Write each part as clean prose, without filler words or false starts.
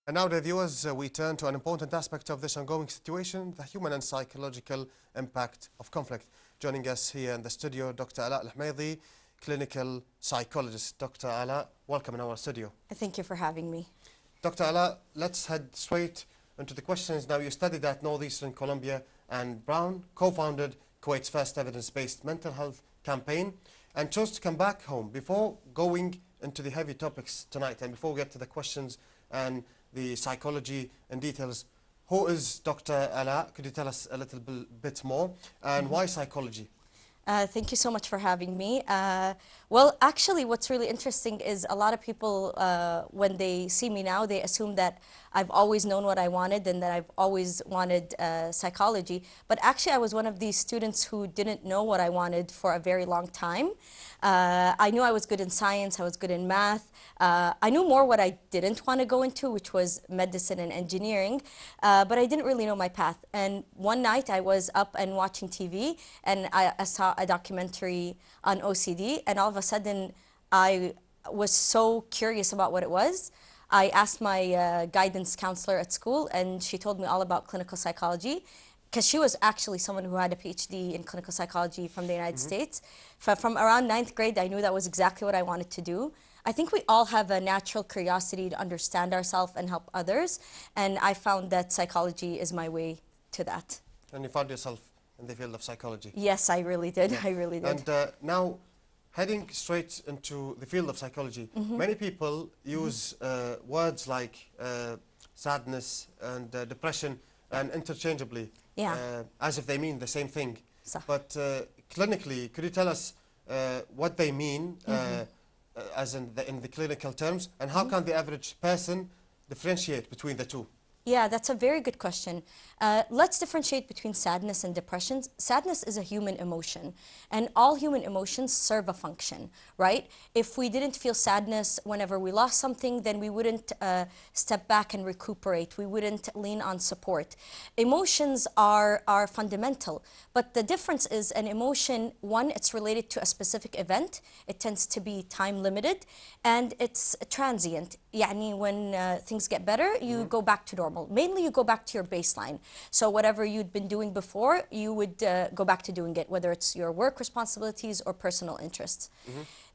And now, dear viewers, we turn to an important aspect of this ongoing situation, the human and psychological impact of conflict. Joining us here in the studio, Dr. Alaa Alhomaizi, clinical psychologist. Dr. Alaa, welcome in our studio. Thank you for having me. Dr. Alaa, let's head straight into the questions. Now, you studied at Northeastern Columbia, and Brown co-founded Kuwait's first evidence-based mental health campaign and chose to come back home. Before going into the heavy topics tonight, and before we get to the questions and the psychology and details, who is Dr. Alaa? Could you tell us a little bit more? And why psychology? Thank you so much for having me. Well, actually, what's really interesting is a lot of people, when they see me now, they assume that I've always known what I wanted and that I've always wanted psychology. But actually, I was one of these students who didn't know what I wanted for a very long time. I knew I was good in science, I was good in math. I knew more what I didn't want to go into, which was medicine and engineering, but I didn't really know my path. And one night I was up and watching TV, and I saw a documentary on OCD, and all of a sudden I was so curious about what it was. I asked my guidance counselor at school, and she told me all about clinical psychology, because she was actually someone who had a PhD in clinical psychology from the United States. From around 9th grade, I knew that was exactly what I wanted to do. I think we all have a natural curiosity to understand ourselves and help others, and I found that psychology is my way to that. And you found yourself in the field of psychology? Yes, I really did. I really did. And now, heading straight into the field of psychology, many people use words like sadness and depression and interchangeably, as if they mean the same thing. But clinically, could you tell us what they mean as in the clinical terms, and how can the average person differentiate between the two? Yeah, that's a very good question. Let's differentiate between sadness and depression. Sadness is a human emotion, and all human emotions serve a function, right? If we didn't feel sadness whenever we lost something, then we wouldn't step back and recuperate. We wouldn't lean on support. Emotions are fundamental, but the difference is an emotion, one, it's related to a specific event. It tends to be time limited, and it's transient. يعني when things get better, you go back to normal. Mainly you go back to your baseline. So whatever you'd been doing before, you would go back to doing it, whether it's your work responsibilities or personal interests.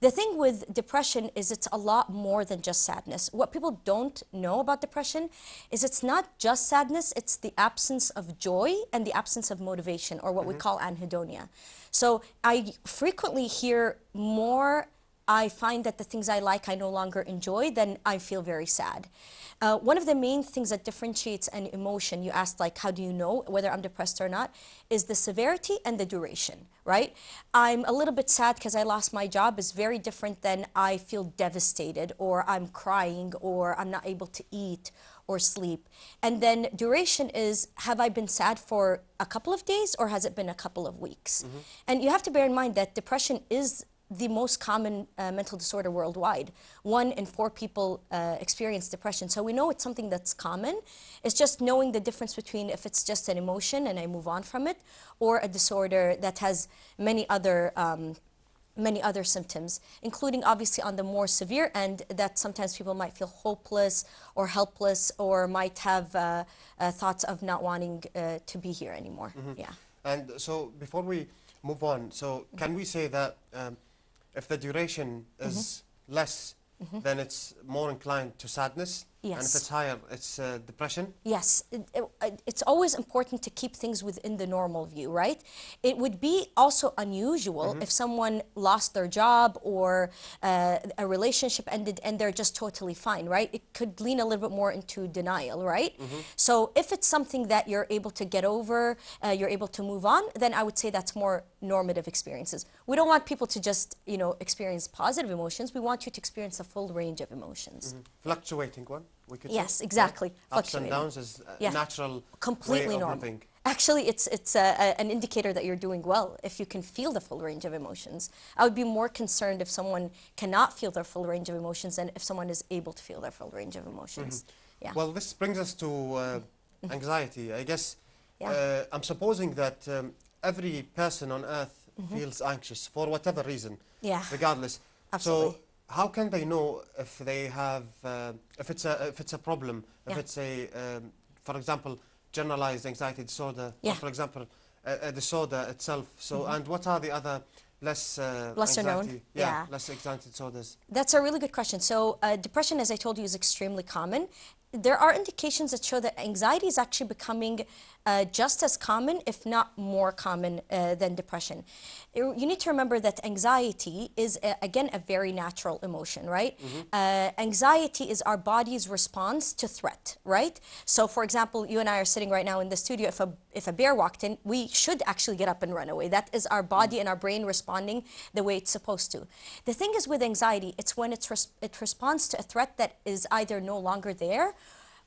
The thing with depression is it's a lot more than just sadness. What people don't know about depression is it's not just sadness, it's the absence of joy and the absence of motivation, or what we call anhedonia. So I frequently hear more, I find that the things I like I no longer enjoy, then I feel very sad. One of the main things that differentiates an emotion, you asked like how do you know whether I'm depressed or not, is the severity and the duration, right? I'm a little bit sad because I lost my job is very different than I feel devastated, or I'm crying, or I'm not able to eat or sleep. And then duration is, have I been sad for a couple of days or has it been a couple of weeks? And you have to bear in mind that depression is the most common mental disorder worldwide. 1 in 4 people experience depression. So we know it's something that's common. It's just knowing the difference between if it's just an emotion and I move on from it, or a disorder that has many other symptoms, including obviously on the more severe end, that sometimes people might feel hopeless or helpless, or might have thoughts of not wanting to be here anymore. Yeah. And so before we move on, so can we say that if the duration is less, then it's more inclined to sadness? Yes. And if it's higher, it's depression? Yes. It's always important to keep things within the normal view, right? It would be also unusual if someone lost their job or a relationship ended and they're just totally fine, right? It could lean a little bit more into denial, right? So if it's something that you're able to get over, you're able to move on, then I would say that's more normative experiences. We don't want people to just, you know, experience positive emotions. We want you to experience a full range of emotions. Fluctuating one, we could Yes, say. exactly. Ups and downs is a natural completely way of normal. living. Actually, it's an indicator that you're doing well if you can feel the full range of emotions. I would be more concerned if someone cannot feel their full range of emotions than if someone is able to feel their full range of emotions. Yeah. Well, this brings us to anxiety. I guess I'm supposing that every person on earth feels anxious for whatever reason, regardless. Absolutely. So how can they know if they have, if it's a problem, if it's a, for example, generalized anxiety disorder, or for example, a disorder itself. So, and what are the other lesser known? less anxiety disorders? That's a really good question. So, depression, as I told you, is extremely common. There are indications that show that anxiety is actually becoming just as common, if not more common than depression. You need to remember that anxiety is, again, a very natural emotion, right? Anxiety is our body's response to threat, right? So, for example, you and I are sitting right now in the studio. If a bear walked in, we should actually get up and run away. That is our body and our brain responding the way it's supposed to. The thing is with anxiety, it's when it responds to a threat that is either no longer there,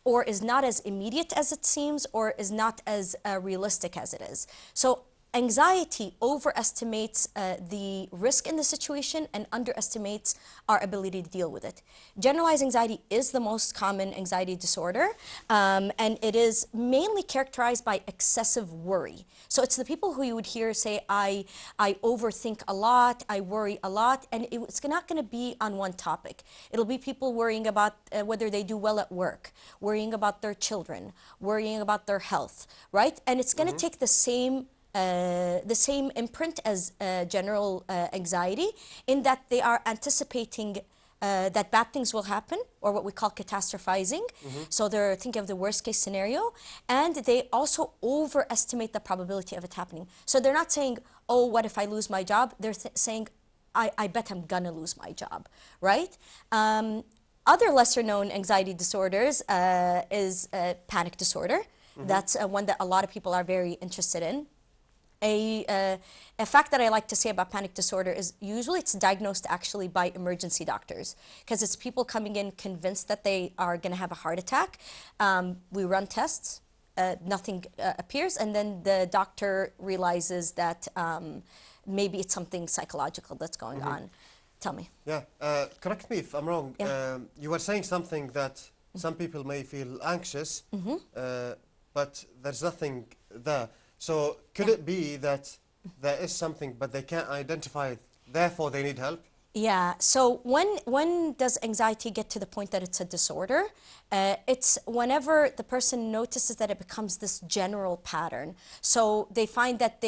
or is not as immediate as it seems, or is not as realistic as it is. So anxiety overestimates the risk in the situation and underestimates our ability to deal with it. Generalized anxiety is the most common anxiety disorder, and it is mainly characterized by excessive worry. So it's the people who you would hear say, I overthink a lot, I worry a lot, and it's not going to be on one topic. It'll be people worrying about whether they do well at work, worrying about their children, worrying about their health, right? And it's going to take the same imprint as general anxiety, in that they are anticipating that bad things will happen, or what we call catastrophizing. So they're thinking of the worst case scenario, and they also overestimate the probability of it happening. So they're not saying, oh, what if I lose my job? They're saying, I bet I'm gonna lose my job, right? Other lesser known anxiety disorders is panic disorder. That's one that a lot of people are very interested in. A fact that I like to say about panic disorder is usually it's diagnosed actually by emergency doctors, because it's people coming in convinced that they are going to have a heart attack. We run tests, nothing appears, and then the doctor realizes that maybe it's something psychological that's going on. Tell me. Yeah, correct me if I'm wrong. You were saying something that some people may feel anxious, but there's nothing there. So could it be that there is something, but they can't identify it, therefore they need help? Yeah, so when does anxiety get to the point that it's a disorder? It's whenever the person notices that it becomes this general pattern. So they find that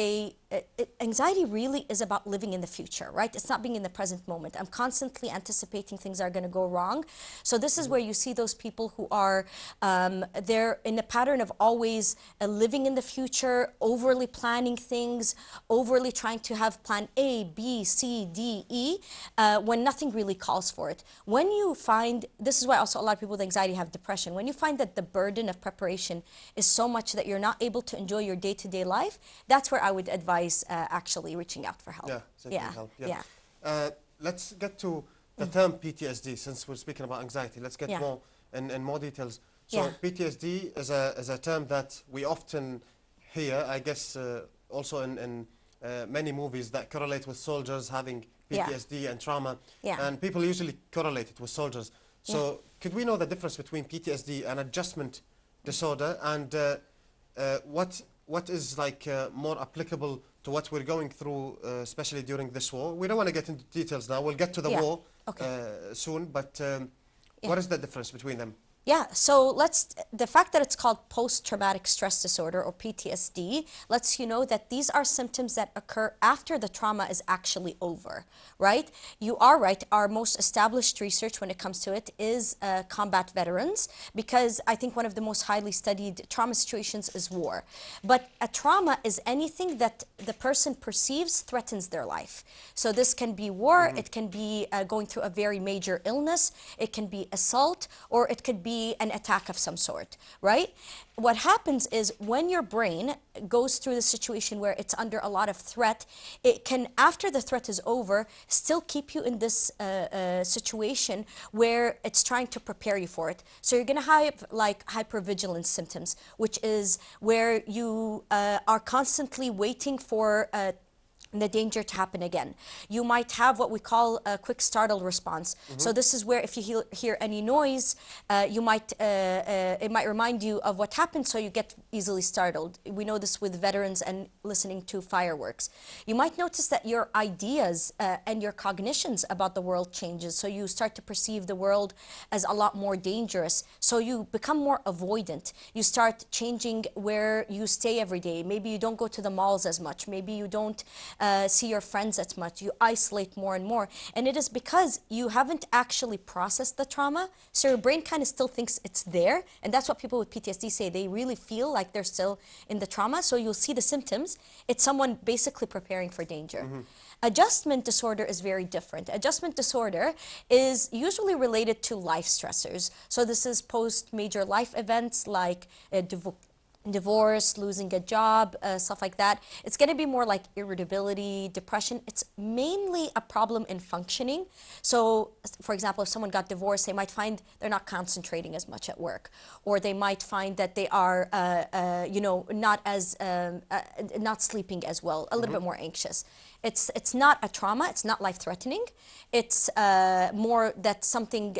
anxiety really is about living in the future, right? It's not being in the present moment. I'm constantly anticipating things are going to go wrong. So this is where you see those people who are, they're in a pattern of always living in the future, overly planning things, overly trying to have plan A, B, C, D, E, when nothing really calls for it. When you find, this is why also a lot of people with anxiety have depression, when you find that the burden of preparation is so much that you're not able to enjoy your day-to-day life, that's where I would advise actually reaching out for help. Help. Let's get to the term PTSD, since we're speaking about anxiety. Let's get more in more details. So PTSD is a term that we often hear, I guess, also in many movies that correlate with soldiers having PTSD and trauma, and people usually correlate it with soldiers. So could we know the difference between PTSD and adjustment disorder, and what is like more applicable to what we're going through, especially during this war? We don't want to get into details now. We'll get to the war soon, but what is the difference between them? Yeah, so the fact that it's called post-traumatic stress disorder, or PTSD, lets you know that these are symptoms that occur after the trauma is actually over, right? You are right, our most established research when it comes to it is combat veterans, because I think one of the most highly studied trauma situations is war. But a trauma is anything that the person perceives threatens their life. So this can be war, it can be going through a very major illness, it can be assault, or it could be an attack of some sort, right? What happens is when your brain goes through the situation where it's under a lot of threat, it can, after the threat is over, still keep you in this situation where it's trying to prepare you for it. So you're going to have like hypervigilance symptoms, which is where you are constantly waiting for the danger to happen again. You might have what we call a quick startle response. So this is where if you hear any noise, it might remind you of what happened, so you get easily startled. We know this with veterans and listening to fireworks. You might notice that your ideas and your cognitions about the world changes, so you start to perceive the world as a lot more dangerous. So you become more avoidant. You start changing where you stay every day. Maybe you don't go to the malls as much. Maybe you don't see your friends as much. You isolate more and more. And it is because you haven't actually processed the trauma, so your brain kind of still thinks it's there. And that's what people with PTSD say. They really feel like they're still in the trauma. So you'll see the symptoms. It's someone basically preparing for danger. Adjustment disorder is very different. Adjustment disorder is usually related to life stressors. So this is post-major life events like divorce, losing a job, stuff like that. It's going to be more like irritability, depression. It's mainly a problem in functioning. So, for example, if someone got divorced, they might find they're not concentrating as much at work, or they might find that they are, not sleeping as well, a little bit more anxious. It's not a trauma. It's not life-threatening. It's more that something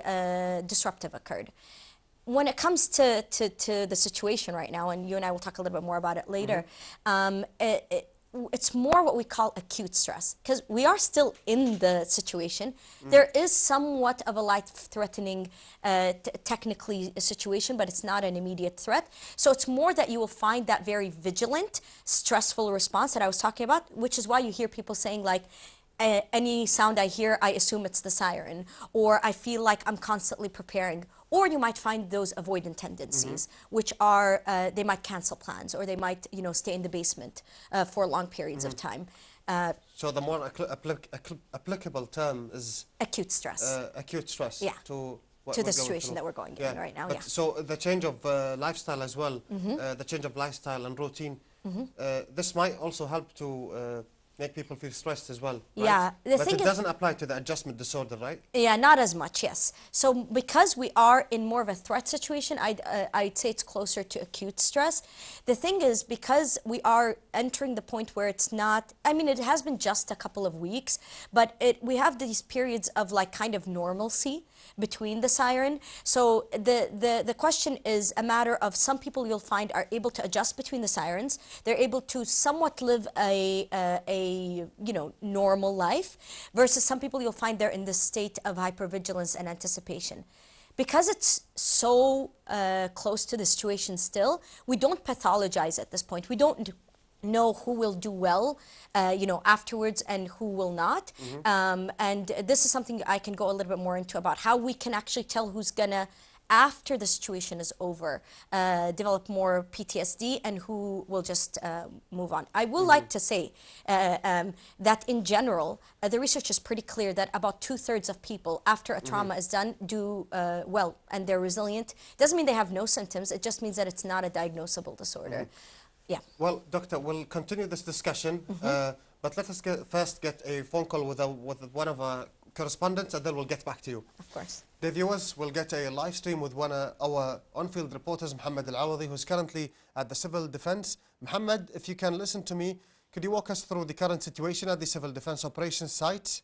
disruptive occurred. When it comes to the situation right now, and you and I will talk a little bit more about it later, it's more what we call acute stress, because we are still in the situation. There is somewhat of a life-threatening, technically, situation, but it's not an immediate threat. So it's more that you will find that very vigilant, stressful response that I was talking about, which is why you hear people saying like, any sound I hear, I assume it's the siren, or I feel like I'm constantly preparing. Or you might find those avoidant tendencies, which are, they might cancel plans, or they might, stay in the basement for long periods of time. So the more applicable term is acute stress. Acute stress. Yeah. To the situation that we're going in right now. But so the change of lifestyle as well, the change of lifestyle and routine, this might also help to make people feel stressed as well, right? Yeah. But it doesn't apply to the adjustment disorder, right? Yeah, not as much, yes. So because we are in more of a threat situation, I'd say it's closer to acute stress. The thing is, because we are entering the point where it's not, I mean, it has been just a couple of weeks, but we have these periods of like kind of normalcy between the siren. So the question is a matter of, some people you'll find are able to adjust between the sirens. They're able to somewhat live a normal life, versus some people you'll find they're in this state of hypervigilance and anticipation. Because it's so close to the situation still, we don't pathologize at this point. We don't know who will do well, afterwards, and who will not. And this is something I can go a little bit more into about how we can actually tell who's gonna, after the situation is over, develop more PTSD, and who will just move on. I will like to say that in general, the research is pretty clear that about 2/3 of people after a trauma is done do well, and they're resilient. Doesn't mean they have no symptoms. It just means that it's not a diagnosable disorder. Yeah. Well, Doctor, we'll continue this discussion, but let us first get a phone call with one of our correspondents, and then we'll get back to you. Of course. The viewers will get a live stream with one of our on-field reporters, Mohammed Al-Awadi, who's currently at the Civil Defence. Mohammed, if you can listen to me, could you walk us through the current situation at the Civil Defence Operations site?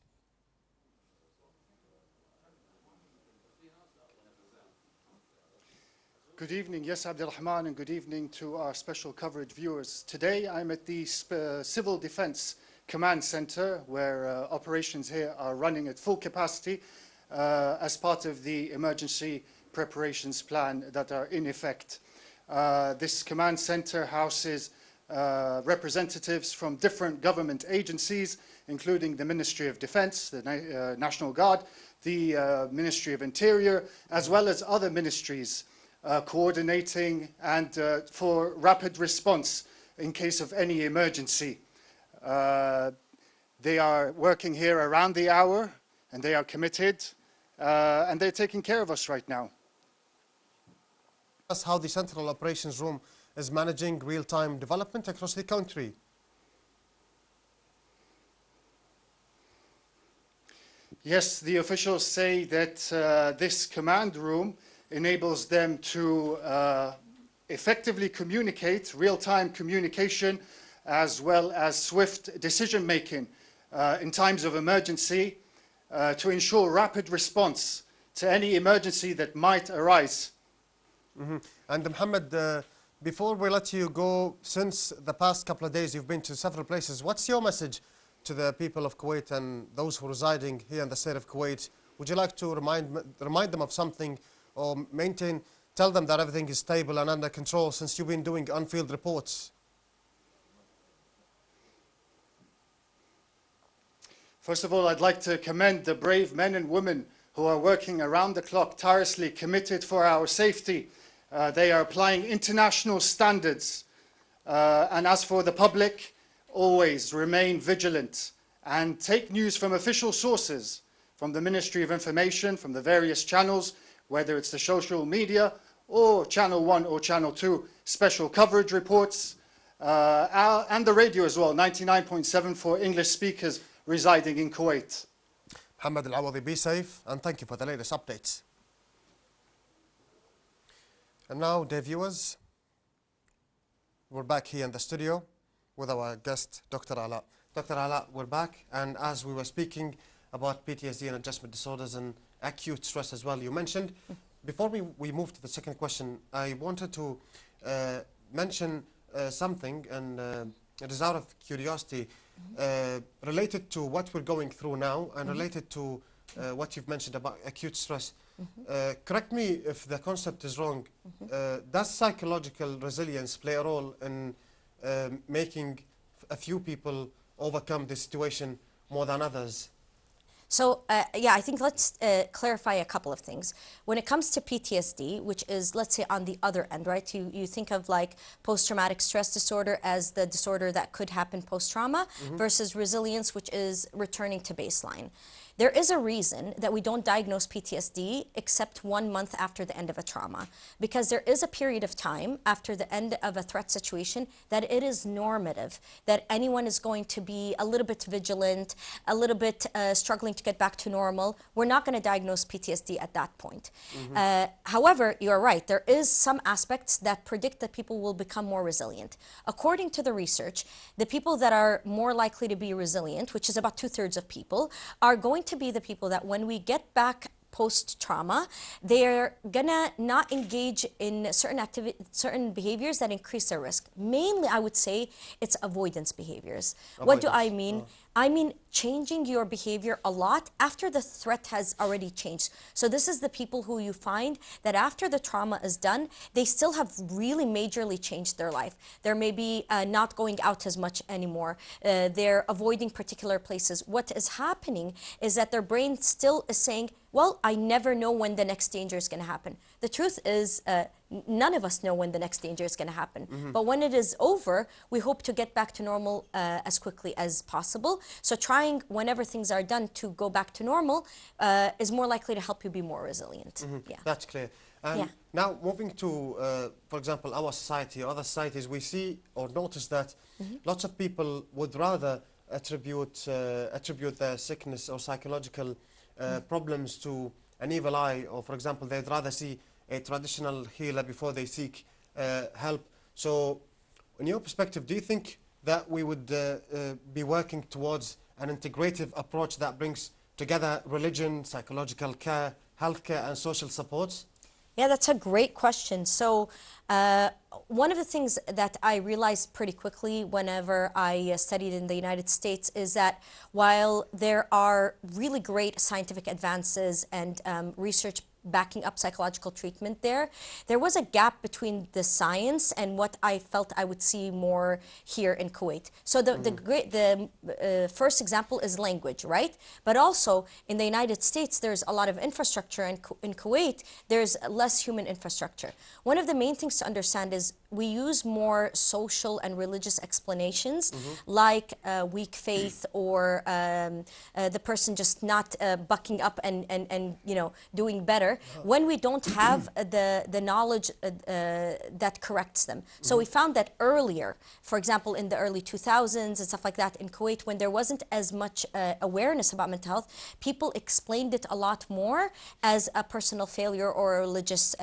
Good evening, yes, Abdulrahman, and good evening to our special coverage viewers. Today I'm at the Civil Defence Command Centre, where operations here are running at full capacity as part of the emergency preparations plan that are in effect. This command centre houses representatives from different government agencies, including the Ministry of Defence, the National Guard, the Ministry of Interior, as well as other ministries, coordinating and for rapid response in case of any emergency. They are working here around the hour, and they are committed, and they're taking care of us right now. That's how the Central Operations Room is managing real-time development across the country. Yes, the officials say that this command room enables them to effectively communicate, real-time communication, as well as swift decision-making in times of emergency to ensure rapid response to any emergency that might arise. And Mohammed, before we let you go, since the past couple of days you've been to several places, what's your message to the people of Kuwait and those who are residing here in the state of Kuwait? Would you like to remind them of something, or tell them that everything is stable and under control, since you've been doing on-field reports? First of all, I'd like to commend the brave men and women who are working around the clock, tirelessly committed for our safety. They are applying international standards. And as for the public, always remain vigilant and take news from official sources, from the Ministry of Information, from the various channels, whether it's the social media or Channel 1 or Channel 2, special coverage reports, and the radio as well, 99.7 for English speakers residing in Kuwait. Mohammed Al-Awadi, be safe, and thank you for the latest updates. And now, dear viewers, we're back here in the studio with our guest, Dr. Alaa. Dr. Alaa, we're back, and as we were speaking about PTSD and adjustment disorders and acute stress as well, you mentioned, before we move to the second question, I wanted to mention something, and it is out of curiosity, related to what we're going through now and related to what you've mentioned about acute stress. Correct me if the concept is wrong. Does psychological resilience play a role in making a few people overcome this situation more than others? So, yeah, I think let's clarify a couple of things. When it comes to PTSD, which is, let's say, on the other end, right? You think of like post-traumatic stress disorder as the disorder that could happen post-trauma versus resilience, which is returning to baseline. There is a reason that we don't diagnose PTSD except 1 month after the end of a trauma, because there is a period of time after the end of a threat situation that it is normative, that anyone is going to be a little bit vigilant, a little bit struggling to get back to normal. We're not going to diagnose PTSD at that point. However, you're right, there is some aspects that predict that people will become more resilient. According to the research, the people that are more likely to be resilient, which is about 2/3 of people, are going to be the people that when we get back post-trauma, they're gonna not engage in certain behaviors that increase their risk. Mainly, I would say it's avoidance behaviors. What do I mean? I mean changing your behavior a lot after the threat has already changed. So this is the people who you find that after the trauma is done, they still have really majorly changed their life. They're maybe not going out as much anymore. They're avoiding particular places. What is happening is that their brain still is saying, well, I never know when the next danger is going to happen. The truth is, none of us know when the next danger is going to happen. But when it is over, we hope to get back to normal as quickly as possible. So trying, whenever things are done, to go back to normal is more likely to help you be more resilient. Yeah. That's clear. And now moving to, for example, our society or other societies, we see or notice that lots of people would rather attribute their sickness or psychological problems to an evil eye, or for example, they'd rather see a traditional healer before they seek help. So in your perspective, do you think that we would be working towards an integrative approach that brings together religion, psychological care, healthcare and social supports? Yeah, that's a great question. So one of the things that I realized pretty quickly whenever I studied in the United States is that while there are really great scientific advances and research backing up psychological treatment there was a gap between the science and what I felt I would see more here in Kuwait. So the first example is language, right? But also in the United States, there's a lot of infrastructure. In Kuwait, there's less human infrastructure. One of the main things to understand is we use more social and religious explanations, like weak faith or the person just not bucking up and you know, doing better, when we don't have the knowledge that corrects them. So we found that earlier, for example, in the early 2000s and stuff like that in Kuwait, when there wasn't as much awareness about mental health, people explained it a lot more as a personal failure or a religious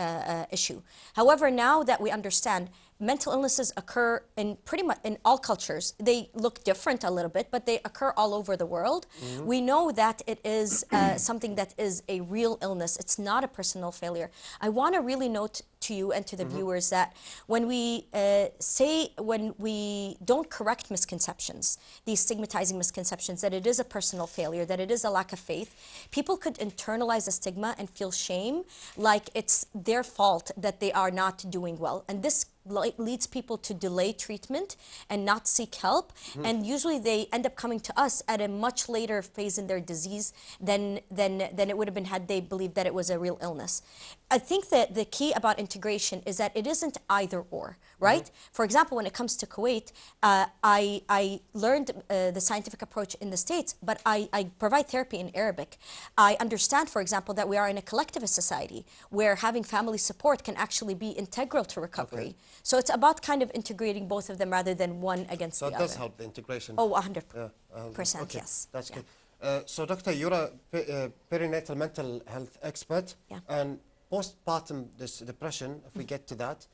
issue. However, now that we understand, mental illnesses occur in pretty much in all cultures. They look different a little bit, but they occur all over the world. We know that it is something that is a real illness. It's not a personal failure. I want to really note to you and to the viewers that when we when we don't correct misconceptions, these stigmatizing misconceptions, that it is a personal failure, that it is a lack of faith, people could internalize a stigma and feel shame, like it's their fault that they are not doing well. And this leads people to delay treatment and not seek help, and usually they end up coming to us at a much later phase in their disease than it would have been had they believed that it was a real illness. I think that the key about integration is that it isn't either or, right? For example, when it comes to Kuwait, I learned the scientific approach in the States, but I provide therapy in Arabic. I understand, for example, that we are in a collectivist society where having family support can actually be integral to recovery. So it's about kind of integrating both of them rather than one against the other. So it does help the integration. Oh, 100%, okay. yes. That's good. So, Doctor, you're a perinatal mental health expert, and postpartum depression, if we get to that,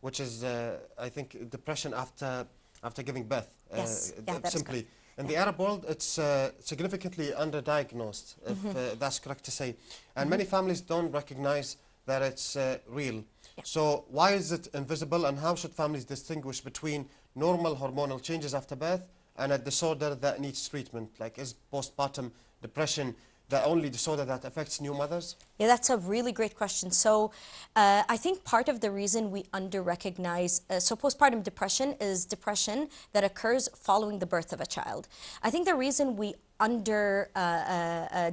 which is, I think, depression after giving birth. Yes, simply. In the Arab world, it's significantly underdiagnosed, if that's correct to say. And many families don't recognize that it's real. So why is it invisible, and how should families distinguish between normal hormonal changes after birth and a disorder that needs treatment? Like, is postpartum depression the only disorder that affects new mothers? Yeah, that's a really great question. So I think part of the reason we under-recognize, so postpartum depression is depression that occurs following the birth of a child. I think the reason we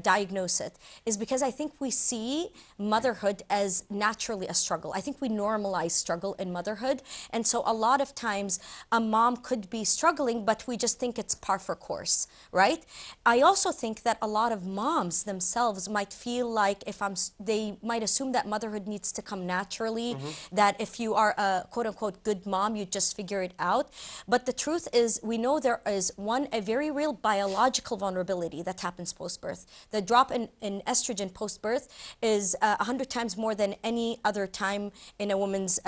diagnose it is because I think we see motherhood as naturally a struggle. I think we normalize struggle in motherhood, and so a lot of times a mom could be struggling, but we just think it's par for course, right? I also think that a lot of moms themselves might feel like they might assume that motherhood needs to come naturally, that if you are a quote-unquote good mom, you just figure it out. But the truth is, we know there is a very real biological vulnerability that happens post-birth. The drop in estrogen post-birth is 100 times more than any other time in a woman's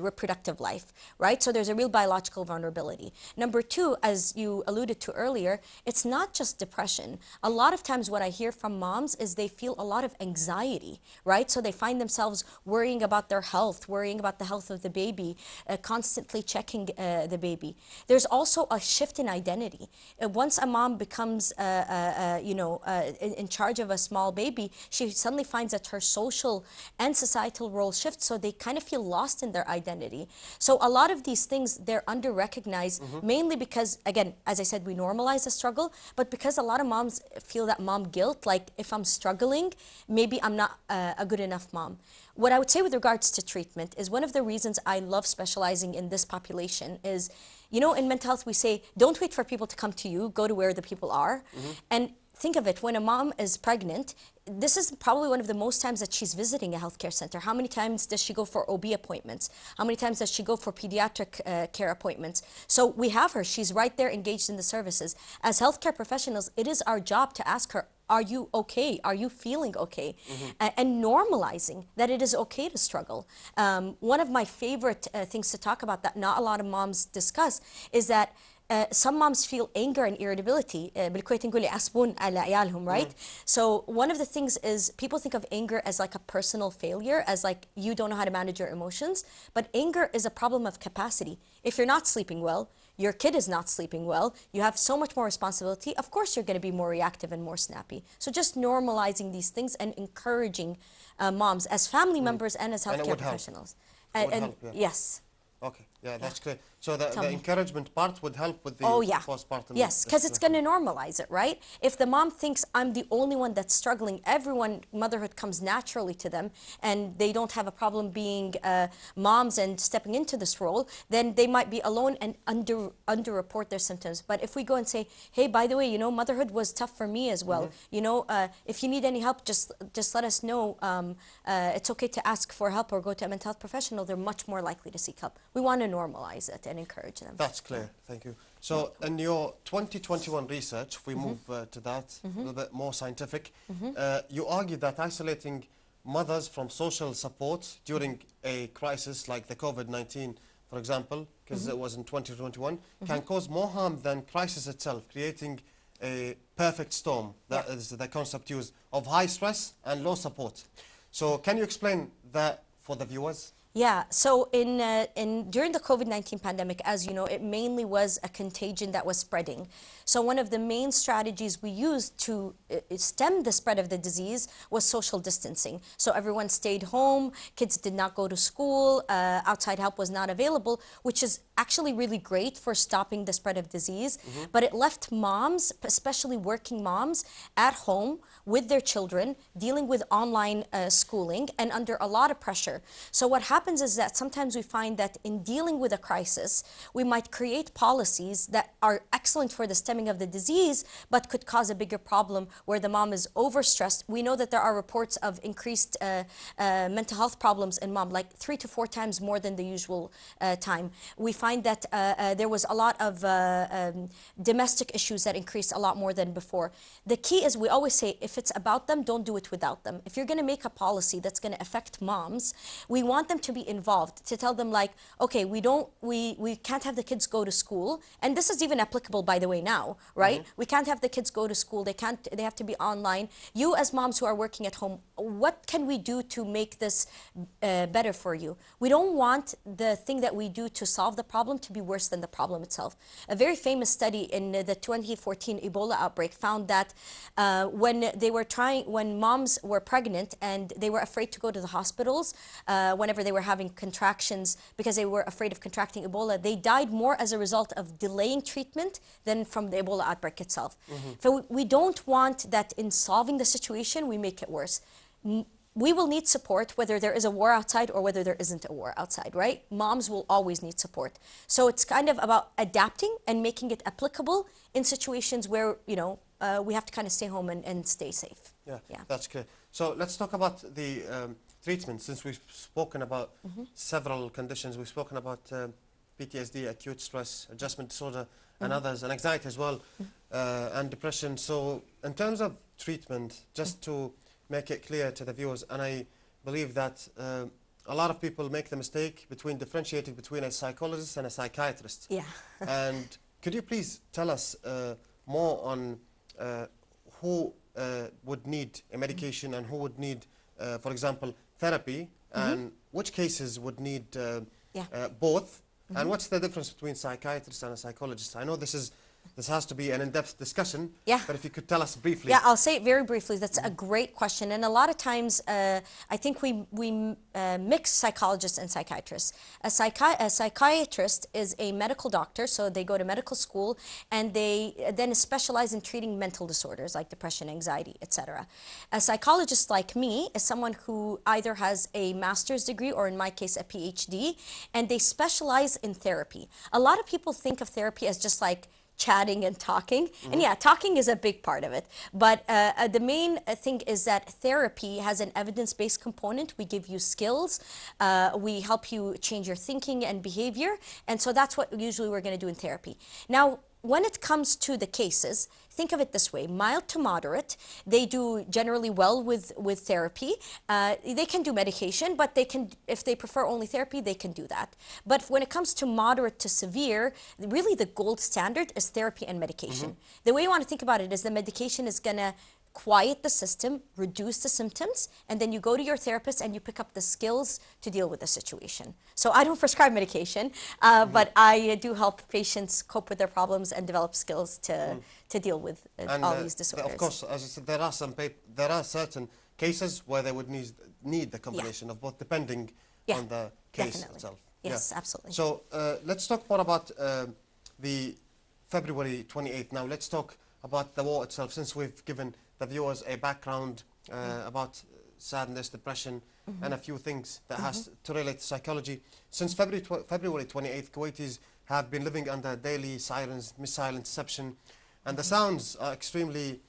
reproductive life, right? So there's a real biological vulnerability. Number two, as you alluded to earlier, it's not just depression. A lot of times what I hear from moms is they feel a lot of anxiety, right? So they find themselves worrying about their health, worrying about the health of the baby, constantly checking the baby. There's also a shift in identity. Once a mom becomes in charge of a small baby, she suddenly finds that her social and societal role shifts, so they kind of feel lost in their identity. So a lot of these things, they're under-recognized, mainly because, again, as I said, we normalize the struggle, but because a lot of moms feel that mom guilt, like if I'm struggling, maybe I'm not a good enough mom. What I would say with regards to treatment is one of the reasons I love specializing in this population is, you know, in mental health we say, don't wait for people to come to you, go to where the people are. And think of it, when a mom is pregnant, this is probably one of the most times that she's visiting a healthcare center. How many times does she go for OB appointments? How many times does she go for pediatric care appointments? So we have her, she's right there engaged in the services. As healthcare professionals, it is our job to ask her, are you okay? Are you feeling okay? And normalizing that it is okay to struggle. One of my favorite things to talk about that not a lot of moms discuss is that some moms feel anger and irritability. بالكويت نقول يعصبون على عيالهم, right? So one of the things is people think of anger as like a personal failure, as like you don't know how to manage your emotions. But anger is a problem of capacity. If you're not sleeping well, your kid is not sleeping well, you have so much more responsibility, of course you're going to be more reactive and more snappy. So just normalizing these things and encouraging moms as family members and as healthcare professionals. Yes. Okay, yeah, that's clear. So the encouragement part would help with the postpartum. Yes, because it's going to normalize it, right? If the mom thinks I'm the only one that's struggling, motherhood comes naturally to them, and they don't have a problem being moms and stepping into this role, then they might be alone and underreport their symptoms. But if we go and say, hey, by the way, you know, motherhood was tough for me as well. You know, if you need any help, just let us know. It's okay to ask for help or go to a mental health professional. They're much more likely to seek help. We want to normalize it and encourage them. That's clear. Thank you. So in your 2021 research, if we move to that, a little bit more scientific, you argue that isolating mothers from social support during a crisis like the COVID-19, for example, because it was in 2021, can cause more harm than crisis itself, creating a perfect storm. That is the concept used of high stress and low support. So can you explain that for the viewers? Yeah, so during the COVID-19 pandemic, as you know, it mainly was a contagion that was spreading. So one of the main strategies we used to stem the spread of the disease was social distancing. So everyone stayed home, kids did not go to school, outside help was not available, which is actually really great for stopping the spread of disease. But it left moms, especially working moms, at home with their children, dealing with online schooling and under a lot of pressure. So what happens is that sometimes we find that in dealing with a crisis, we might create policies that are excellent for the stemming of the disease, but could cause a bigger problem where the mom is overstressed. We know that there are reports of increased mental health problems in mom, like 3 to 4 times more than the usual time. We find that there was a lot of domestic issues that increased a lot more than before. The key is, we always say, if it's about them, don't do it without them. If you're going to make a policy that's going to affect moms, we want them to be involved, to tell them like, okay, we can't have the kids go to school, and this is even applicable, by the way, now, right? We can't have the kids go to school. They have to be online. You as moms who are working at home, what can we do to make this better for you? We don't want the thing that we do to solve the problem to be worse than the problem itself. A very famous study in the 2014 Ebola outbreak found that when moms were pregnant and they were afraid to go to the hospitals whenever they were having contractions because they were afraid of contracting Ebola, they died more as a result of delaying treatment than from the Ebola outbreak itself. So we don't want that in solving the situation, we make it worse. We will need support whether there is a war outside or whether there isn't a war outside, right? Moms will always need support. So it's kind of about adapting and making it applicable in situations where, you know, we have to kind of stay home and stay safe. Yeah, that's clear. So let's talk about the treatment. Since we've spoken about several conditions, we've spoken about PTSD, acute stress, adjustment disorder, and others, and anxiety as well, and depression. So in terms of treatment, just to make it clear to the viewers, and I believe that a lot of people make the mistake between differentiating between a psychologist and a psychiatrist. Yeah. And could you please tell us more on who would need a medication and who would need, for example, therapy, and which cases would need both, and what's the difference between psychiatrist and a psychologist? I know this has to be an in-depth discussion, but if you could tell us briefly. Yeah, I'll say it very briefly. That's a great question. And a lot of times, I think we mix psychologists and psychiatrists. A psychiatrist is a medical doctor, so they go to medical school, and they then specialize in treating mental disorders like depression, anxiety, etc. A psychologist like me is someone who either has a master's degree or, in my case, a PhD, and they specialize in therapy. A lot of people think of therapy as just like chatting and talking. And yeah, talking is a big part of it. But the main thing is that therapy has an evidence-based component. We give you skills. We help you change your thinking and behavior. And so that's what usually we're going to do in therapy. Now, when it comes to the cases, think of it this way: mild to moderate, they do generally well with therapy. They can do medication, but they can, if they prefer only therapy, they can do that. But when it comes to moderate to severe, really the gold standard is therapy and medication. The way you want to think about it is the medication is going to quiet the system, reduce the symptoms, and then you go to your therapist and you pick up the skills to deal with the situation. So I don't prescribe medication, but I do help patients cope with their problems and develop skills to deal with all these disorders. Of course, as I said, there are certain cases where they would need the combination of both, depending on the case itself. Yes, absolutely. So let's talk more about the February 28th. Now let's talk about the war itself, since we've given the viewers a background about sadness, depression, and a few things that has to relate to psychology. Since February 28th, Kuwaitis have been living under daily sirens, missile interception, and the sounds are extremely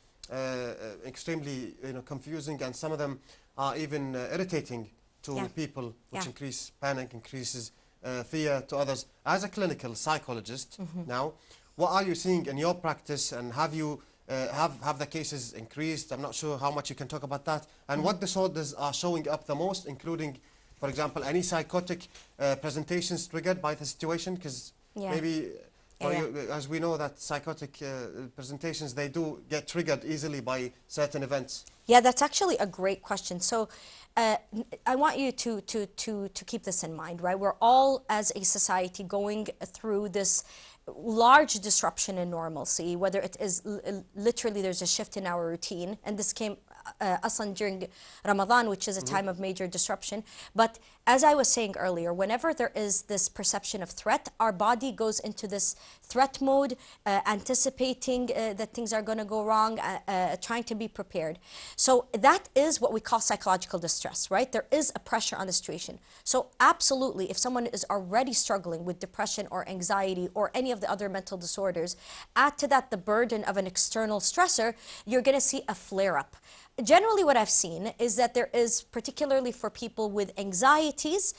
confusing, and some of them are even irritating to people, which increase panic, increases fear to others. As a clinical psychologist now, what are you seeing in your practice, and have you have the cases increased? I'm not sure how much you can talk about that. And what disorders are showing up the most, including, for example, any psychotic presentations triggered by the situation? Because maybe, as we know that psychotic presentations, they do get triggered easily by certain events. Yeah, that's actually a great question. So I want you to keep this in mind, right? We're all, as a society, going through this large disruption in normalcy, whether it is literally there's a shift in our routine, and this came during Ramadan, which is a time of major disruption. But as I was saying earlier, whenever there is this perception of threat, our body goes into this threat mode, anticipating that things are going to go wrong, trying to be prepared. So that is what we call psychological distress, right? There is a pressure on the situation. So absolutely, if someone is already struggling with depression or anxiety or any of the other mental disorders, add to that the burden of an external stressor, you're going to see a flare-up. Generally, what I've seen is that there is, particularly for people with anxieties,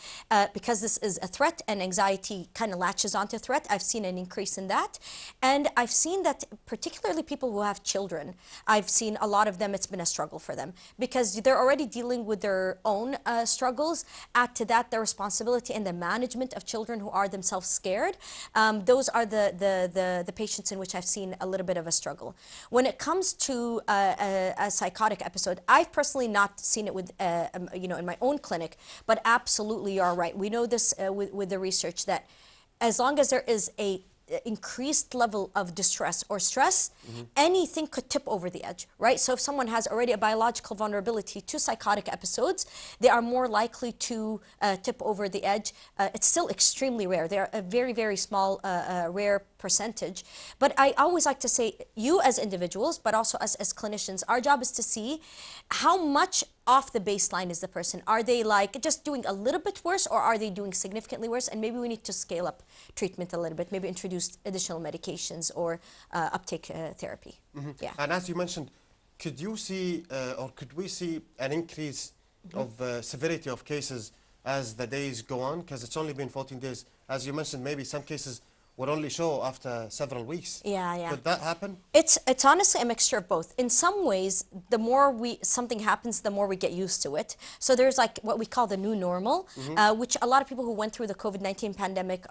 because this is a threat and anxiety kind of latches onto threat, I've seen an increase in that. And I've seen that particularly people who have children, I've seen a lot of them, it's been a struggle for them because they're already dealing with their own struggles. Add to that the responsibility and the management of children who are themselves scared. Those are the patients in which I've seen a little bit of a struggle. When it comes to a psychotic episode, I've personally not seen it with, in my own clinic, but absolutely you are right. We know this with the research that as long as there is a increased level of distress or stress, anything could tip over the edge, right? So if someone has already a biological vulnerability to psychotic episodes, they are more likely to tip over the edge. It's still extremely rare. They're a very, very small, rare percentage. But I always like to say, you as individuals, but also as clinicians, our job is to see how much off the baseline is the person. Are they like just doing a little bit worse, or are they doing significantly worse? And maybe we need to scale up treatment a little bit, maybe introduce additional medications or uptake therapy. Yeah. And as you mentioned, could you see or could we see an increase of severity of cases as the days go on? Because it's only been 14 days. As you mentioned, maybe some cases would only show after several weeks. Yeah. Could that happen? It's honestly a mixture of both. In some ways, the more something happens, the more we get used to it. So there's like what we call the new normal, which a lot of people who went through the COVID-19 pandemic,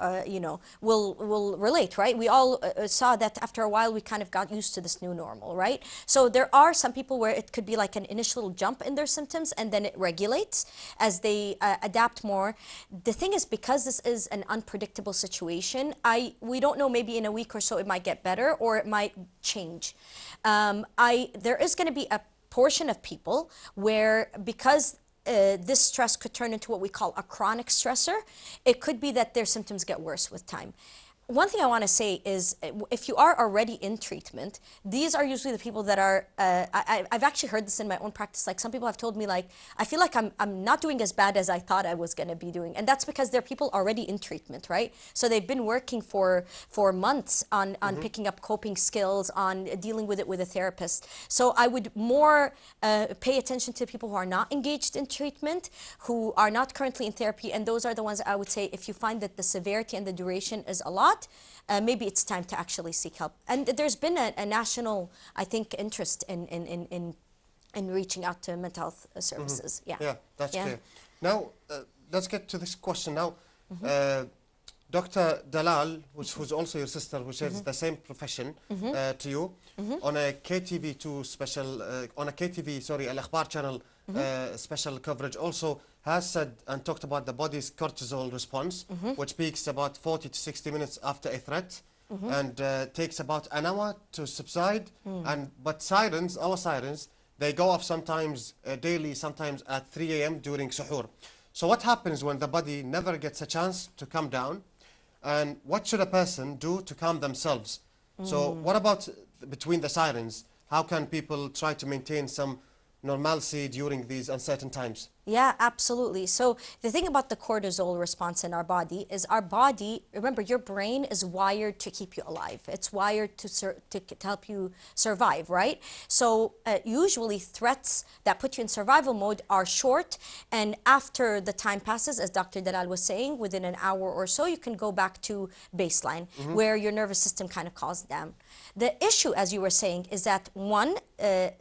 will relate, right? We all saw that after a while we kind of got used to this new normal, right? So there are some people where it could be like an initial jump in their symptoms and then it regulates as they adapt more. The thing is, because this is an unpredictable situation, we don't know, maybe in a week or so it might get better or it might change. There is going to be a portion of people where, because this stress could turn into what we call a chronic stressor, it could be that their symptoms get worse with time. One thing I want to say is, if you are already in treatment, these are usually the people that are, I've actually heard this in my own practice, like some people have told me, like, I feel like I'm not doing as bad as I thought I was going to be doing. And that's because they're people already in treatment, right? So they've been working for months on picking up coping skills, on dealing with it with a therapist. So I would more pay attention to people who are not engaged in treatment, who are not currently in therapy. And those are the ones I would say, if you find that the severity and the duration is a lot, maybe it's time to actually seek help. And there's been a national, I think, interest in reaching out to mental health services. Yeah, that's clear. Now, let's get to this question now. Dr. Dalal, who's also your sister, who shares the same profession to you, on a KTV2 special, on a KTV, sorry, Al-Akhbar channel special coverage, also has said and talked about the body's cortisol response, which peaks about 40 to 60 minutes after a threat and takes about an hour to subside. But sirens, our sirens, they go off sometimes daily, sometimes at 3 a.m. during suhoor. So what happens when the body never gets a chance to calm down? And what should a person do to calm themselves? So what about between the sirens? How can people try to maintain some normalcy during these uncertain times? Yeah, absolutely. So the thing about the cortisol response in our body is our body, remember, your brain is wired to keep you alive. It's wired to help you survive, right? So usually threats that put you in survival mode are short, and after the time passes, as Dr. Dalal was saying, within an hour or so, you can go back to baseline, where your nervous system kind of calms down. The issue, as you were saying, is that one, the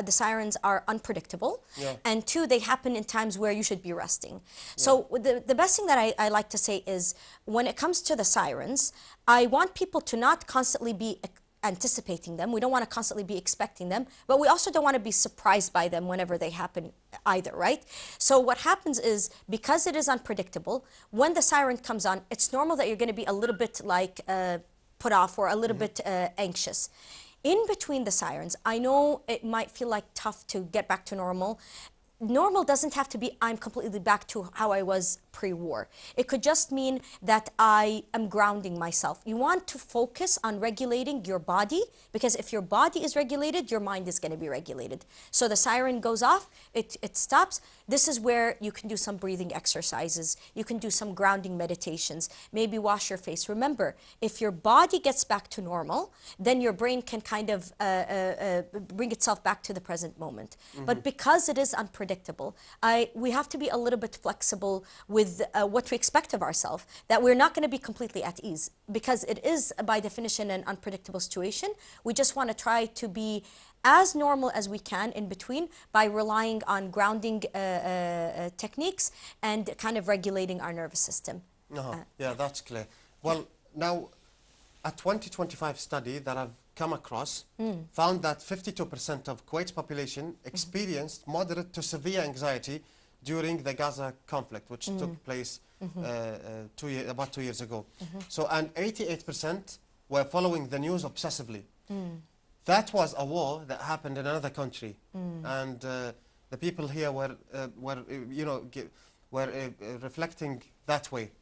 sirens are unpredictable, and two, they happen in times where you should be resting. So the best thing that I like to say is, when it comes to the sirens, I want people to not constantly be anticipating them. We don't want to constantly be expecting them, but we also don't want to be surprised by them whenever they happen either, right? So what happens is, because it is unpredictable, when the siren comes on, it's normal that you're going to be a little bit like put off or a little bit anxious. In between the sirens, I know it might feel like tough to get back to normal. Normal doesn't have to be I'm completely back to how I was pre-war. It could just mean that I am grounding myself. You want to focus on regulating your body, because if your body is regulated, your mind is going to be regulated. So the siren goes off, it stops. This is where you can do some breathing exercises. You can do some grounding meditations, maybe wash your face. Remember, if your body gets back to normal, then your brain can kind of bring itself back to the present moment. But because it is unpredictable, we have to be a little bit flexible with what we expect of ourselves, that we're not going to be completely at ease, because it is by definition an unpredictable situation. We just want to try to be as normal as we can in between, by relying on grounding techniques and kind of regulating our nervous system. Yeah, that's clear. Well, now a 2025 study that I've come across found that 52% of Kuwait's population experienced moderate to severe anxiety during the Gaza conflict, which took place about 2 years ago. So, and 88% were following the news obsessively. That was a war that happened in another country, and the people here were reflecting that way.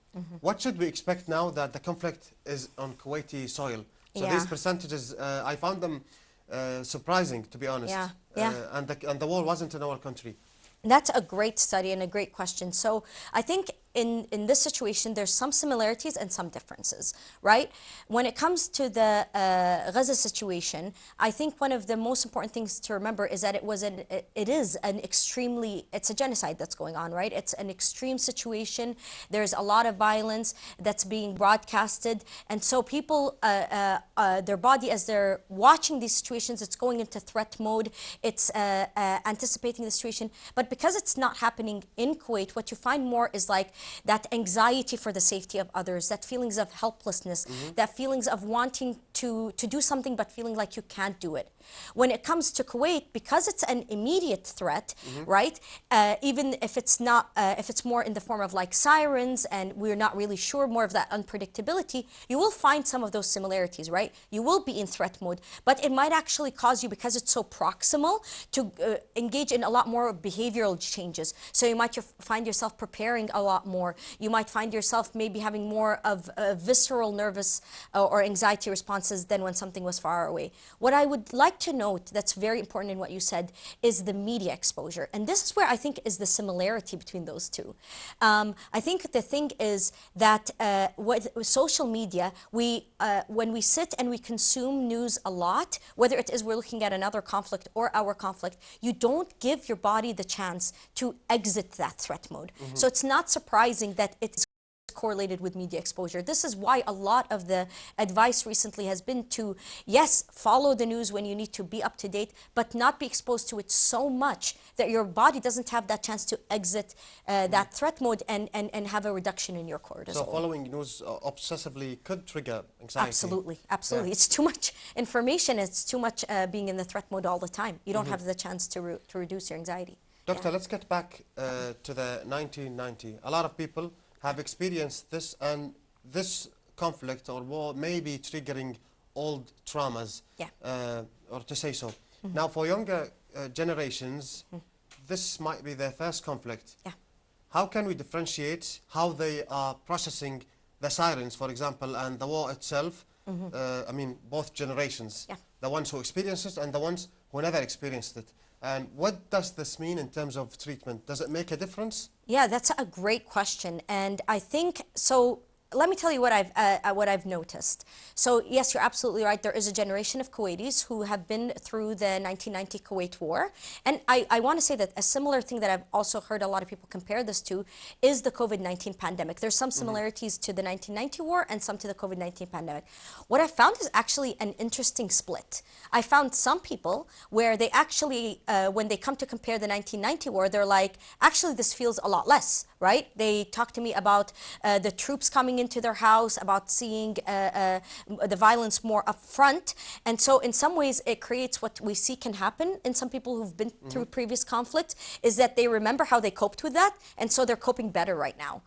What should we expect now that the conflict is on Kuwaiti soil? So these percentages, I found them surprising, to be honest. And the war wasn't in our country. That's a great study and a great question. So I think in this situation, there's some similarities and some differences, right? When it comes to the Gaza situation, I think one of the most important things to remember is that it's a genocide that's going on, right? It's an extreme situation. There's a lot of violence that's being broadcasted. And so people, their body, as they're watching these situations, it's going into threat mode. It's anticipating the situation. But because it's not happening in Kuwait, what you find more is like that anxiety for the safety of others, that feelings of helplessness, that feelings of wanting to do something but feeling like you can't do it. When it comes to Kuwait, because it's an immediate threat, right? Even if it's not, if it's more in the form of like sirens and we're not really sure, more of that unpredictability, you will find some of those similarities, right? You will be in threat mode, but it might actually cause you, because it's so proximal, to engage in a lot more behavioral changes. So you might find yourself preparing a lot more. You might find yourself maybe having more of visceral nervous or anxiety responses than when something was far away. What I would like to note that's very important in what you said is the media exposure. And this is where I think is the similarity between those two. I think the thing is that with social media, when we sit and we consume news a lot, whether it is we're looking at another conflict or our conflict, you don't give your body the chance to exit that threat mode. So it's not surprising that it's correlated with media exposure. This is why a lot of the advice recently has been to, yes, follow the news when you need to be up to date, but not be exposed to it so much that your body doesn't have that chance to exit that threat mode and have a reduction in your cortisol. So following news obsessively could trigger anxiety. Absolutely, absolutely. Yeah. It's too much information. It's too much being in the threat mode all the time. You don't have the chance to reduce your anxiety. Doctor, let's get back to the 1990. A lot of people have experienced this, and this conflict or war may be triggering old traumas, or to say so. Now, for younger generations, this might be their first conflict. How can we differentiate how they are processing the sirens, for example, and the war itself? I mean, both generations, the ones who experienced it and the ones who never experienced it. And what does this mean in terms of treatment? Does it make a difference? Yeah, that's a great question. And I think, so let me tell you what I've noticed. So yes, you're absolutely right. There is a generation of Kuwaitis who have been through the 1990 Kuwait War. And I want to say that a similar thing that I've also heard a lot of people compare this to is the COVID-19 pandemic. There's some similarities to the 1990 war and some to the COVID-19 pandemic. What I found is actually an interesting split. I found some people where they actually, when they come to compare the 1990 war, they're like, actually this feels a lot less, right? They talk to me about the troops coming into their house, about seeing the violence more up front. And so in some ways it creates what we see can happen in some people who've been through previous conflict, is that they remember how they coped with that, and so they're coping better right now.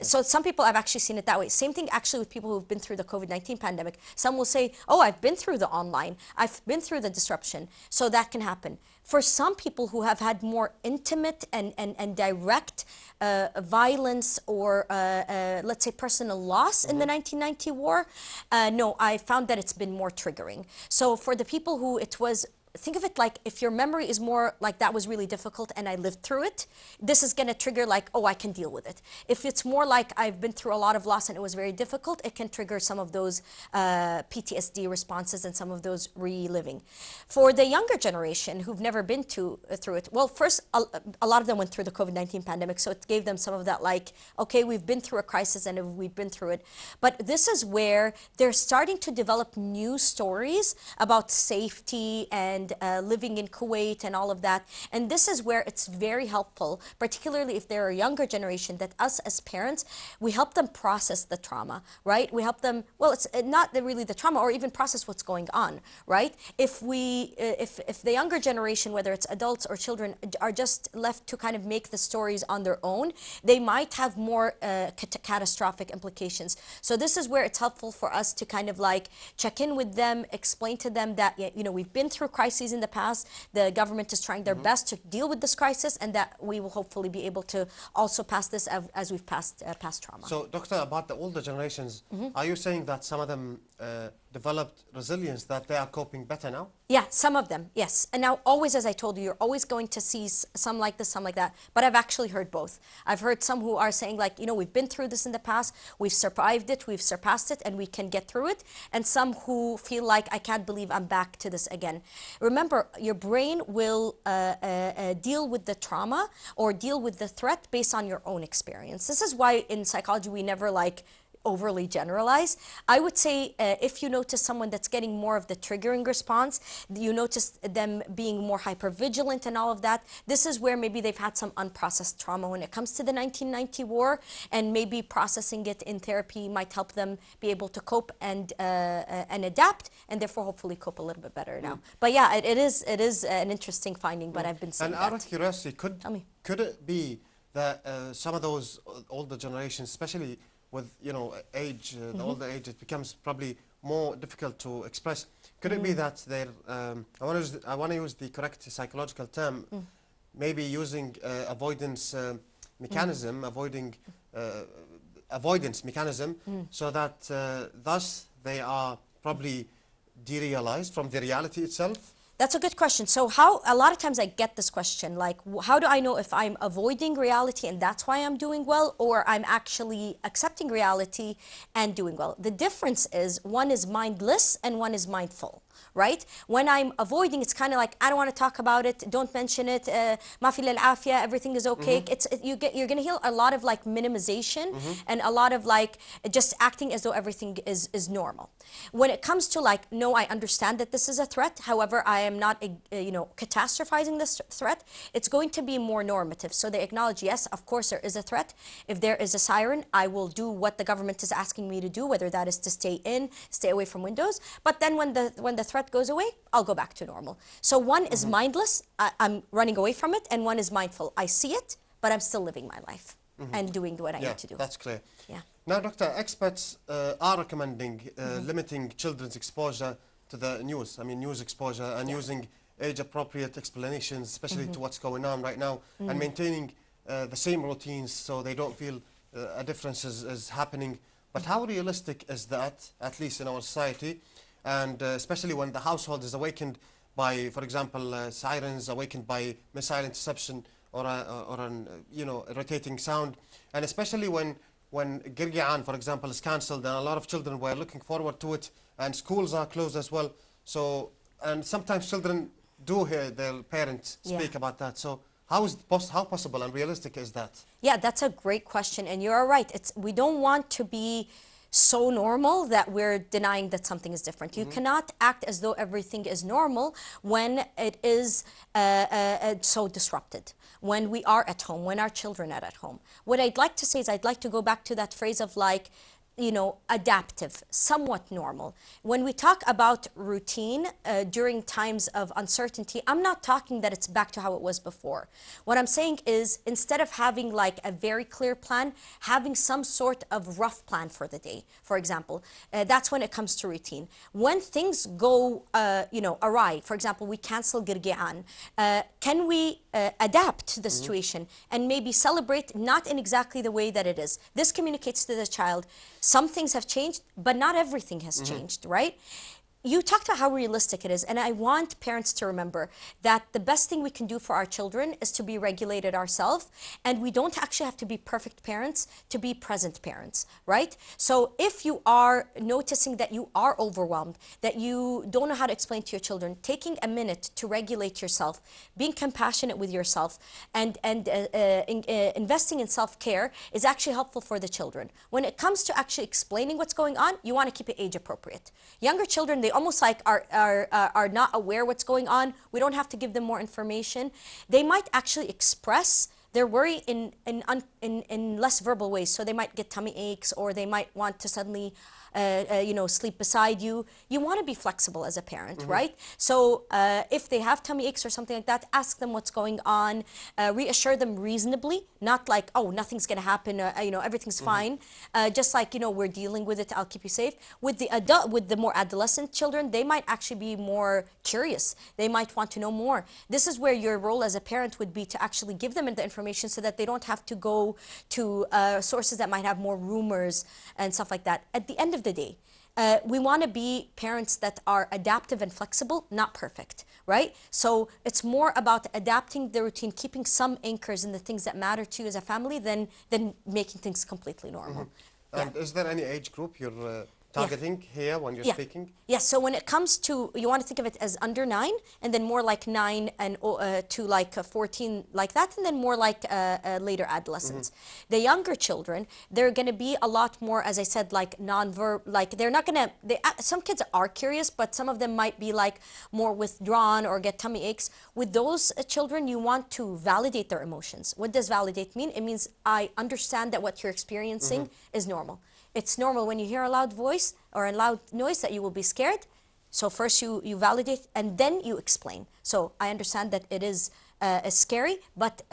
So some people, I've actually seen it that way. Same thing actually with people who've been through the COVID-19 pandemic. Some will say, oh, I've been through the online, I've been through the disruption, so that can happen. For some people who have had more intimate and direct violence or let's say personal loss in the 1990 war, no, I found that it's been more triggering. So for the people who it was, think of it like if your memory is more like that was really difficult and I lived through it, this is going to trigger like, oh, I can deal with it. If it's more like I've been through a lot of loss and it was very difficult, it can trigger some of those PTSD responses and some of those reliving. For the younger generation who've never been through it, well, first, a lot of them went through the COVID-19 pandemic, so it gave them some of that like, okay, we've been through a crisis and we've been through it. But this is where they're starting to develop new stories about safety and living in Kuwait and all of that. And this is where it's very helpful, particularly if they're a younger generation, that us as parents, we help them process the trauma, right? We help them, well, it's not really the trauma, or even process what's going on, right? If the younger generation, whether it's adults or children, are just left to kind of make the stories on their own, they might have more catastrophic implications. So this is where it's helpful for us to kind of like check in with them, explain to them that, you know, we've been through crises in the past, the government is trying their best to deal with this crisis, and that we will hopefully be able to also pass this as we've passed trauma. So, Doctor, about the older generations, are you saying that some of them developed resilience, that they are coping better now? Yeah, some of them, yes. And now, always, as I told you, you're always going to see some like this, some like that. But I've actually heard both. I've heard some who are saying like, you know, we've been through this in the past, we've survived it, we've surpassed it, and we can get through it. And some who feel like, I can't believe I'm back to this again. Remember, your brain will deal with the trauma or deal with the threat based on your own experience. This is why in psychology we never like overly generalize. I would say if you notice someone that's getting more of the triggering response, you notice them being more hypervigilant and all of that, this is where maybe they've had some unprocessed trauma when it comes to the 1990 war, and maybe processing it in therapy might help them be able to cope and adapt, and therefore hopefully cope a little bit better now. But yeah, it is an interesting finding, but I've been seeing that. And out of curiosity, could it be that some of those older generations, especially with, you know, age, the older age, it becomes probably more difficult to express. Could it be that they're, I want to use the correct psychological term, maybe using avoidance mechanism, avoidance mechanism, so that thus they are probably derealized from the reality itself? That's a good question. So a lot of times I get this question, like, how do I know if I'm avoiding reality and that's why I'm doing well, or I'm actually accepting reality and doing well? The difference is one is mindless and one is mindful. Right? When I'm avoiding, it's kind of like, I don't want to talk about it, don't mention it, ma fi al-afia, everything is okay. You're going to hear a lot of like minimization and a lot of like just acting as though everything is normal. When it comes to like, no, I understand that this is a threat, however, I am not, you know, catastrophizing this threat, it's going to be more normative. So they acknowledge, yes, of course there is a threat. If there is a siren, I will do what the government is asking me to do, whether that is to stay in, stay away from windows. But then when the threat goes away, I'll go back to normal. So one is mindless, I'm running away from it, and one is mindful. I see it, but I'm still living my life and doing what I need to do. That's clear. Yeah. Now, Doctor, experts are recommending limiting children's exposure to the news. I mean, news exposure, and using age-appropriate explanations, especially to what's going on right now, and maintaining the same routines so they don't feel a difference is happening. But how realistic is that, at least in our society? And especially when the household is awakened by, for example, sirens, awakened by missile interception or an rotating sound, and especially when Girgi'an, for example, is cancelled, and a lot of children were looking forward to it, and schools are closed as well. So, and sometimes children do hear their parents speak about that. So how possible and realistic is that? Yeah, that's a great question, and you're right. We don't want to be so normal that we're denying that something is different. You cannot act as though everything is normal when it is so disrupted, when we are at home, when our children are at home. What I'd like to say is I'd like to go back to that phrase of like, adaptive, somewhat normal. When we talk about routine during times of uncertainty, I'm not talking that it's back to how it was before. What I'm saying is, instead of having like a very clear plan, having some sort of rough plan for the day, for example. That's when it comes to routine. When things go, awry, for example, we cancel Girgi'an, can we adapt to the situation and maybe celebrate not in exactly the way that it is? This communicates to the child, some things have changed, but not everything has changed, right? You talked about how realistic it is, and I want parents to remember that the best thing we can do for our children is to be regulated ourselves, and we don't actually have to be perfect parents to be present parents, right? So if you are noticing that you are overwhelmed, that you don't know how to explain to your children, taking a minute to regulate yourself, being compassionate with yourself, and investing in self-care is actually helpful for the children. When it comes to actually explaining what's going on, you want to keep it age appropriate. Younger children, they almost like are not aware what's going on. We don't have to give them more information. They might actually express their worry in less verbal ways. So they might get tummy aches, or they might want to suddenly sleep beside you. You want to be flexible as a parent, right? So if they have tummy aches or something like that, ask them what's going on, reassure them reasonably, not like, oh, nothing's going to happen, everything's fine. Just like, we're dealing with it, I'll keep you safe. With the more adolescent children, they might actually be more curious. They might want to know more. This is where your role as a parent would be to actually give them the information so that they don't have to go to sources that might have more rumors and stuff like that. At the end of the day, we want to be parents that are adaptive and flexible, not perfect, right? So it's more about adapting the routine, keeping some anchors in the things that matter to you as a family than making things completely normal. And is there any age group you're targeting here when you're speaking? Yes, so when it comes to, you want to think of it as under 9, and then more like 9 and to like 14, like that, and then more like later adolescents. The younger children, they're going to be a lot more, as I said, like non-verb, like they're not going to, some kids are curious, but some of them might be like more withdrawn or get tummy aches. With those children, you want to validate their emotions. What does validate mean? It means I understand that what you're experiencing is normal. It's normal when you hear a loud voice or a loud noise that you will be scared. So first you validate and then you explain. So I understand that it is scary, but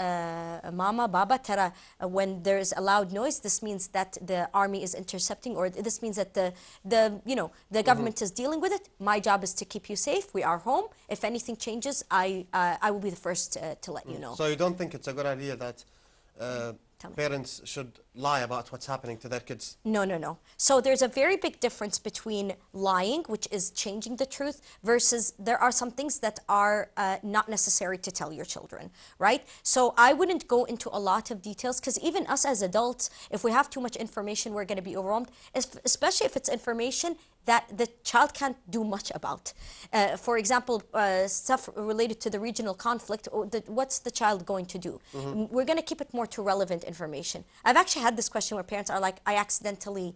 mama, baba, tara, when there is a loud noise, this means that the army is intercepting, or this means that the government is dealing with it. My job is to keep you safe. We are home. If anything changes, I will be the first to let you know. So you don't think it's a good idea that parents should lie about what's happening to their kids? No, no, no. So there's a very big difference between lying, which is changing the truth, versus there are some things that are not necessary to tell your children, right? So I wouldn't go into a lot of details, because even us as adults, if we have too much information, we're going to be overwhelmed, especially if it's information that the child can't do much about. For example, stuff related to the regional conflict, what's the child going to do? We're going to keep it more to relevant information. I've actually had this question where parents are like, I accidentally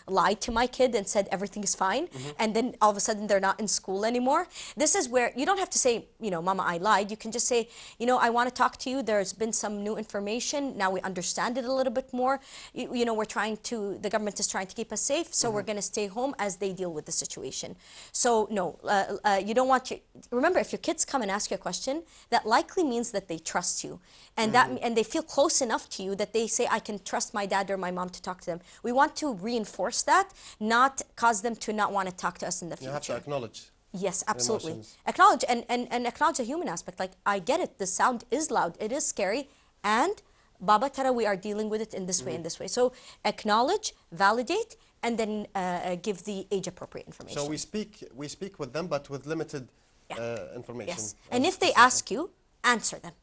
lied to my kid and said everything is fine, and then all of a sudden they're not in school anymore. This is where you don't have to say, Mama, I lied. You can just say, I want to talk to you. There's been some new information. Now we understand it a little bit more. The government is trying to keep us safe, so we're going to stay home as they deal with the situation. So no, you don't want to, remember, if your kids come and ask you a question, that likely means that they trust you, and and they feel close enough to you that they say, I can trust my dad or my mom to talk to them. We want to reinforce that, not cause them to not want to talk to us in the future. You have to acknowledge. Yes, absolutely. Emotions. Acknowledge and acknowledge the human aspect. Like, I get it, the sound is loud, it is scary, and Baba Tara, we are dealing with it in this way and this way. So acknowledge, validate, and then give the age-appropriate information. So we speak with them, but with limited information. Yes. And if they ask you, answer them.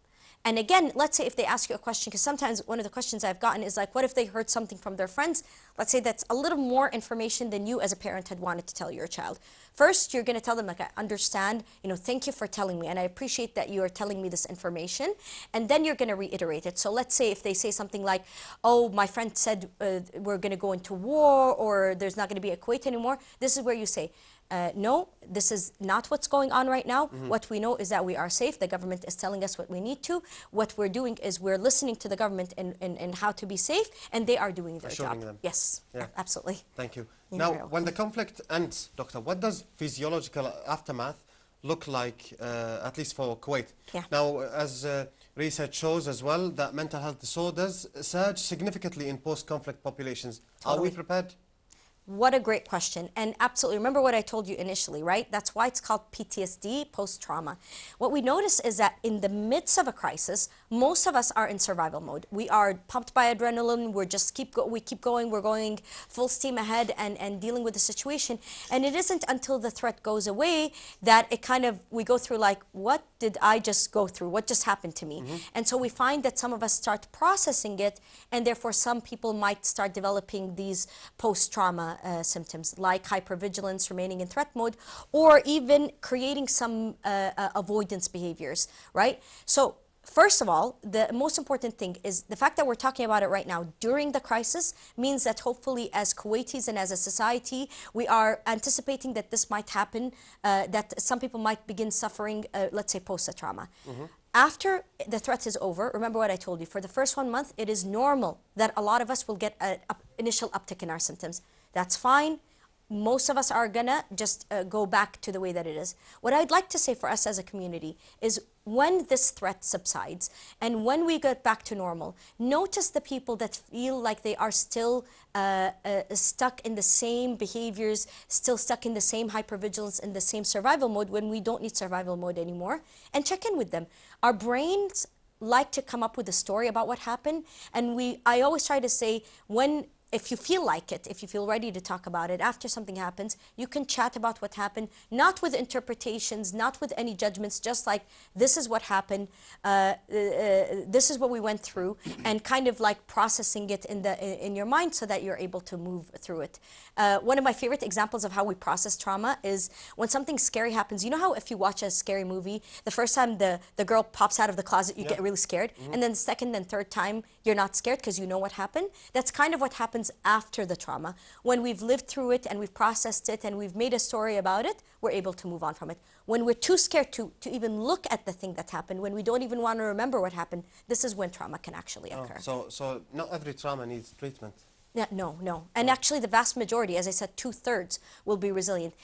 And again, let's say if they ask you a question, because sometimes one of the questions I've gotten is like, what if they heard something from their friends? Let's say that's a little more information than you as a parent had wanted to tell your child. First, you're going to tell them, like, I understand, thank you for telling me, and I appreciate that you are telling me this information. And then you're going to reiterate it. So let's say if they say something like, oh, my friend said we're going to go into war, or there's not going to be a Kuwait anymore, this is where you say, no, this is not what's going on right now. What we know is that we are safe. The government is telling us what we need to. What we're doing is we're listening to the government in how to be safe, and they are doing their job. Them. Yes, absolutely. Thank you. Now, when the conflict ends, Doctor, what does physiological aftermath look like, at least for Kuwait? Now, as research shows as well, that mental health disorders surge significantly in post-conflict populations. Are we prepared? What a great question. And absolutely, remember what I told you initially, right? That's why it's called PTSD, post-trauma. What we notice is that in the midst of a crisis, most of us are in survival mode. We are pumped by adrenaline. We keep going. We're going full steam ahead and dealing with the situation. And it isn't until the threat goes away that we go through like, what did I just go through? What just happened to me? And so we find that some of us start processing it, and therefore some people might start developing these post-trauma symptoms like hypervigilance, remaining in threat mode, or even creating some avoidance behaviors, right? So first of all, the most important thing is the fact that we're talking about it right now during the crisis means that hopefully as Kuwaitis and as a society, we are anticipating that this might happen, that some people might begin suffering, let's say, post-trauma. After the threat is over, remember what I told you, for the first 1 month, it is normal that a lot of us will get an initial uptick in our symptoms. That's fine. Most of us are gonna just go back to the way that it is. What I'd like to say for us as a community is when this threat subsides and when we get back to normal, notice the people that feel like they are still stuck in the same behaviors, still stuck in the same hypervigilance, in the same survival mode when we don't need survival mode anymore, and check in with them. Our brains like to come up with a story about what happened, and I always try to say, if you feel like it, if you feel ready to talk about it, after something happens, you can chat about what happened, not with interpretations, not with any judgments, just like, this is what happened, this is what we went through, and kind of like processing it in your mind so that you're able to move through it. One of my favorite examples of how we process trauma is when something scary happens. You know how if you watch a scary movie, the first time the girl pops out of the closet, you get really scared, and then the second and third time, you're not scared because you know what happened? That's kind of what happens after the trauma. When we've lived through it and we've processed it and we've made a story about it, we're able to move on from it. When we're too scared to even look at the thing that happened, when we don't even want to remember what happened, this is when trauma can actually occur. So not every trauma needs treatment. Yeah, no. And actually the vast majority, as I said, 2/3 will be resilient.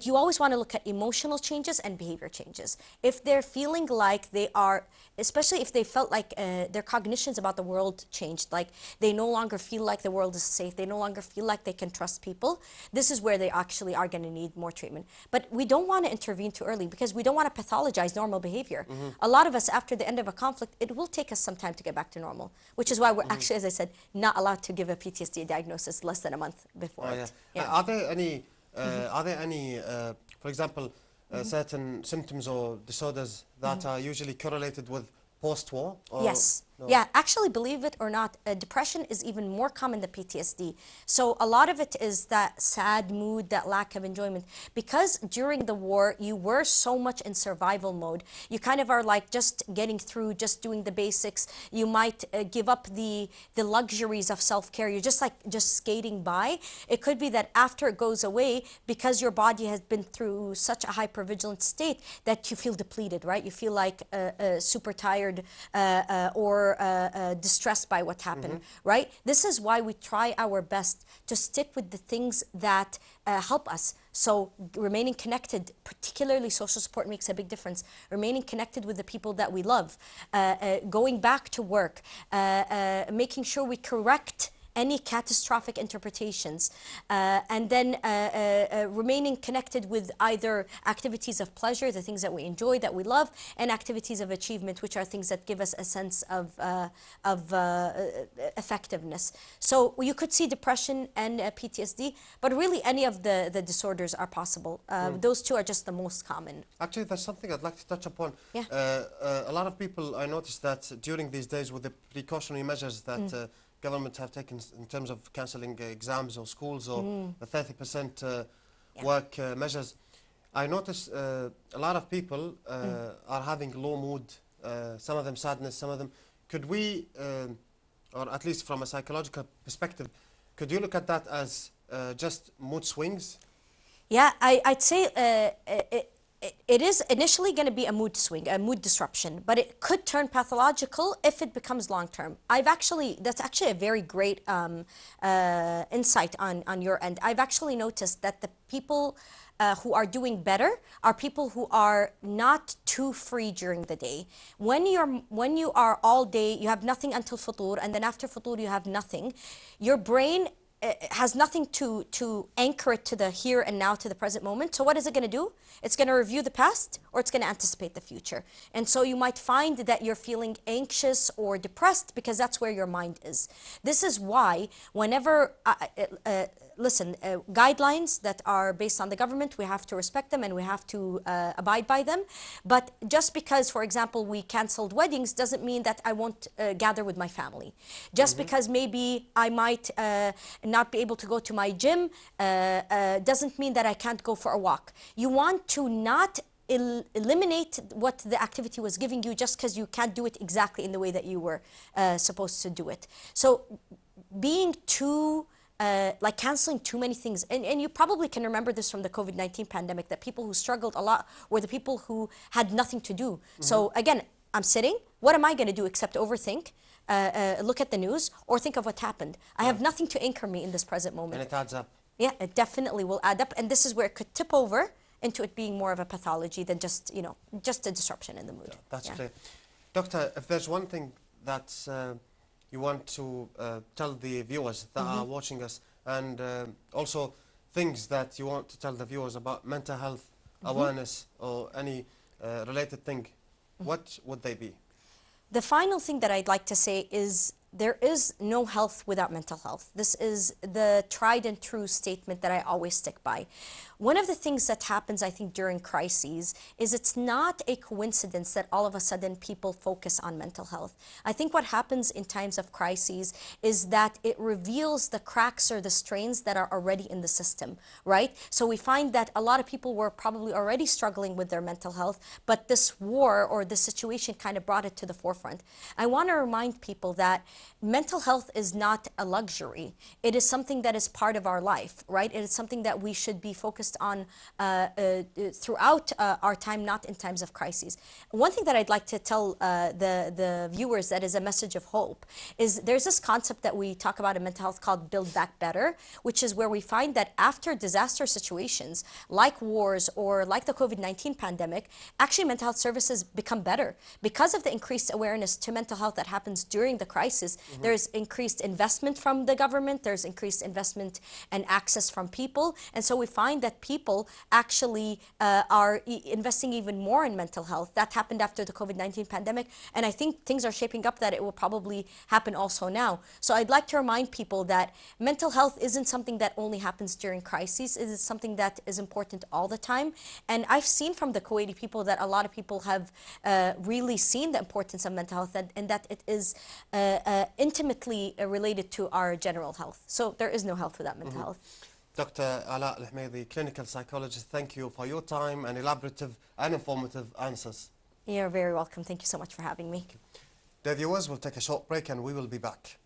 You always want to look at emotional changes and behavior changes. If they're feeling like they are, especially if they felt like their cognitions about the world changed, like they no longer feel like the world is safe, they no longer feel like they can trust people, this is where they actually are going to need more treatment. But we don't want to intervene too early because we don't want to pathologize normal behavior. A lot of us, after the end of a conflict, it will take us some time to get back to normal, which is why we're actually, as I said, not allowed to give a PTSD diagnosis less than a month before it. Are there any, for example, certain symptoms or disorders that are usually correlated with post-war? Yes. No? Yeah, actually, believe it or not, depression is even more common than PTSD. So a lot of it is that sad mood, that lack of enjoyment. Because during the war, you were so much in survival mode. You kind of are like just getting through, just doing the basics. You might give up the luxuries of self-care. You're just skating by. It could be that after it goes away, because your body has been through such a hypervigilant state that you feel depleted, right? You feel like super tired or distressed by what happened, right? This is why we try our best to stick with the things that help us. So remaining connected, particularly social support, makes a big difference. Remaining connected with the people that we love, going back to work, making sure we correct any catastrophic interpretations, and then remaining connected with either activities of pleasure, the things that we enjoy, that we love, and activities of achievement, which are things that give us a sense of effectiveness. So you could see depression and PTSD, but really any of the disorders are possible. Those two are just the most common. Actually, there's something I'd like to touch upon. Yeah. A lot of people, I noticed that during these days with the precautionary measures that government have taken in terms of cancelling exams or schools or the 30% work measures, I noticed a lot of people are having low mood, some of them sadness, some of them. Could we, or at least from a psychological perspective, could you look at that as just mood swings? Yeah, I'd say it is initially going to be a mood swing, a mood disruption, but it could turn pathological if it becomes long-term. That's actually a very great insight on your end. I've actually noticed that the people who are doing better are people who are not too free during the day. When you are all day, you have nothing until futur, and then after futur you have nothing. Your brain has nothing to anchor it to the here and now, to the present moment. So what is it going to do? It's going to review the past, or it's going to anticipate the future. And so you might find that you're feeling anxious or depressed because that's where your mind is. This is why whenever guidelines that are based on the government, we have to respect them and we have to abide by them. But just because, for example, we canceled weddings doesn't mean that I won't gather with my family. Just because maybe I might not be able to go to my gym doesn't mean that I can't go for a walk. You want to not eliminate what the activity was giving you just because you can't do it exactly in the way that you were supposed to do it. So being too like canceling too many things, and you probably can remember this from the COVID-19 pandemic, that people who struggled a lot were the people who had nothing to do. So again, I'm sitting, what am I going to do except overthink, look at the news, or think of what happened? I have nothing to anchor me in this present moment. And it adds up. Yeah, it definitely will add up, and this is where it could tip over into it being more of a pathology than just, you know, just a disruption in the mood. Yeah, that's clear. Doctor, if there's one thing that you want to tell the viewers that are watching us, and also things that you want to tell the viewers about mental health awareness or any related thing, what would they be? The final thing that I'd like to say is there is no health without mental health. This is the tried and true statement that I always stick by. One of the things that happens, I think, during crises is it's not a coincidence that all of a sudden people focus on mental health. I think what happens in times of crises is that it reveals the cracks or the strains that are already in the system, right? So we find that a lot of people were probably already struggling with their mental health, but this war or this situation kind of brought it to the forefront. I want to remind people that mental health is not a luxury. It is something that is part of our life, right? It is something that we should be focused on throughout our time, not in times of crises. One thing that I'd like to tell the viewers that is a message of hope is there's this concept that we talk about in mental health called Build Back Better, which is where we find that after disaster situations like wars or like the COVID-19 pandemic, actually mental health services become better. Because of the increased awareness to mental health that happens during the crisis, there's increased investment from the government, there's increased investment and access from people, and so we find that people actually are investing even more in mental health. That happened after the COVID-19 pandemic, and I think things are shaping up that it will probably happen also now. So I'd like to remind people that mental health isn't something that only happens during crises. It is something that is important all the time, and I've seen from the Kuwaiti people that a lot of people have really seen the importance of mental health, and that it is intimately related to our general health. So there is no health without mental health. Dr. Alaa Alhomaizi, clinical psychologist, thank you for your time and elaborative and informative answers. You're very welcome. Thank you so much for having me. The viewers will take a short break and we will be back.